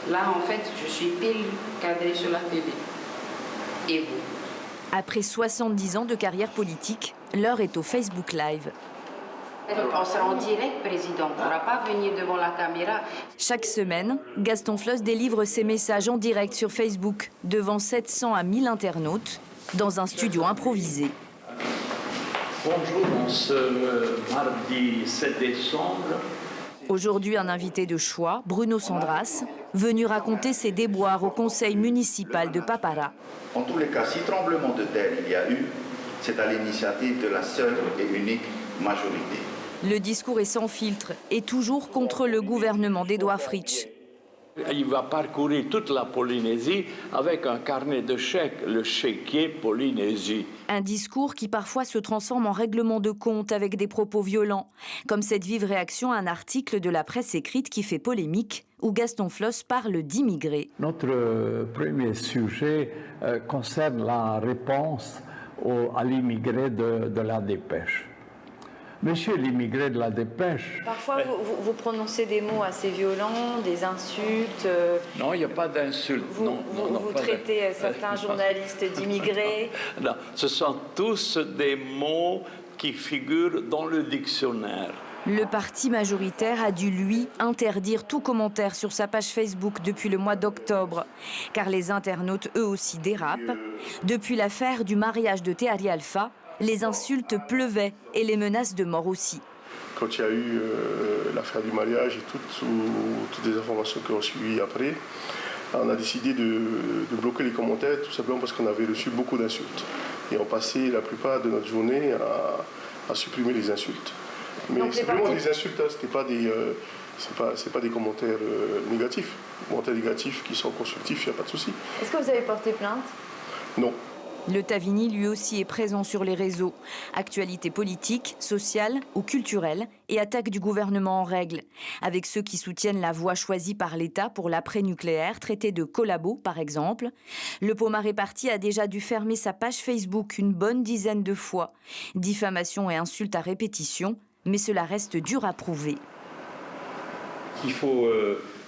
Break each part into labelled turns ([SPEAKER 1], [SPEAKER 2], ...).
[SPEAKER 1] Là, en fait, je suis pile cadrée sur la télé. Et vous?
[SPEAKER 2] Après 70 ans de carrière politique, l'heure est au Facebook Live.
[SPEAKER 1] On sera en direct, président. On ne pourra pas venir devant la caméra.
[SPEAKER 2] Chaque semaine, Gaston Floss délivre ses messages en direct sur Facebook devant 700 à 1000 internautes dans un studio improvisé.
[SPEAKER 3] Bonjour, en ce mardi 7 décembre.
[SPEAKER 2] Aujourd'hui, un invité de choix, Bruno Sandras, venu raconter ses déboires au conseil municipal de Papara.
[SPEAKER 4] En tous les cas, si tremblement de terre il y a eu, c'est à l'initiative de la seule et unique majorité.
[SPEAKER 2] Le discours est sans filtre et toujours contre le gouvernement d'Édouard Fritch.
[SPEAKER 3] Il va parcourir toute la Polynésie avec un carnet de chèques, le chéquier Polynésie.
[SPEAKER 2] Un discours qui parfois se transforme en règlement de compte avec des propos violents, comme cette vive réaction à un article de la presse écrite qui fait polémique, où Gaston Floss parle d'immigrés.
[SPEAKER 5] Notre premier sujet concerne la réponse à l'immigré de la dépêche. Monsieur l'immigré de la dépêche...
[SPEAKER 2] Parfois, vous prononcez des mots assez violents, des insultes.
[SPEAKER 3] Non, il n'y a pas d'insultes.
[SPEAKER 2] Vous traitez certains journalistes d'immigrés.
[SPEAKER 3] Non, ce sont tous des mots qui figurent dans le dictionnaire.
[SPEAKER 2] Le parti majoritaire a dû, lui, interdire tout commentaire sur sa page Facebook depuis le mois d'octobre, car les internautes, eux aussi, dérapent. Depuis l'affaire du mariage de Théari Alpha, les insultes pleuvaient et les menaces de mort aussi.
[SPEAKER 6] Quand il y a eu l'affaire du mariage et toutes les informations qui ont suivi après, on a décidé de bloquer les commentaires tout simplement parce qu'on avait reçu beaucoup d'insultes. Et on passait la plupart de notre journée à supprimer les insultes. Mais c'est vraiment des insultes, hein, c'est pas des commentaires négatifs. Les commentaires négatifs qui sont constructifs, il n'y a pas de souci.
[SPEAKER 2] Est-ce que vous avez porté plainte?
[SPEAKER 6] Non.
[SPEAKER 2] Le Tavini, lui aussi, est présent sur les réseaux. Actualité politique, sociale ou culturelle et attaque du gouvernement en règle. Avec ceux qui soutiennent la voie choisie par l'État pour l'après-nucléaire, traité de collabo par exemple. Le Pomaré Parti a déjà dû fermer sa page Facebook une bonne dizaine de fois. Diffamation et insultes à répétition, mais cela reste dur à prouver.
[SPEAKER 7] Il faut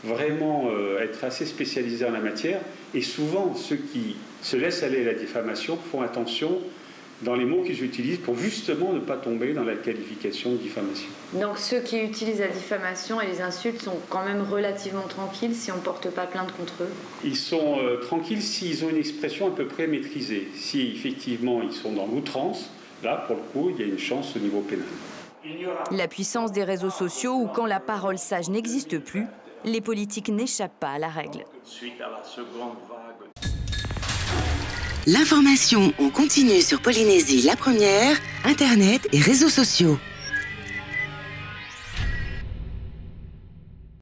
[SPEAKER 7] vraiment être assez spécialisé en la matière. Et souvent, ceux qui se laissent aller à la diffamation font attention dans les mots qu'ils utilisent pour justement ne pas tomber dans la qualification de diffamation.
[SPEAKER 2] Donc ceux qui utilisent la diffamation et les insultes sont quand même relativement tranquilles si on ne porte pas plainte contre eux?
[SPEAKER 7] Ils sont tranquilles s'ils ont une expression à peu près maîtrisée. Si effectivement ils sont dans l'outrance, là pour le coup il y a une chance au niveau pénal.
[SPEAKER 2] La puissance des réseaux sociaux où quand la parole sage n'existe plus, les politiques n'échappent pas à la règle.
[SPEAKER 8] L'information en continu sur Polynésie la première, Internet et réseaux sociaux.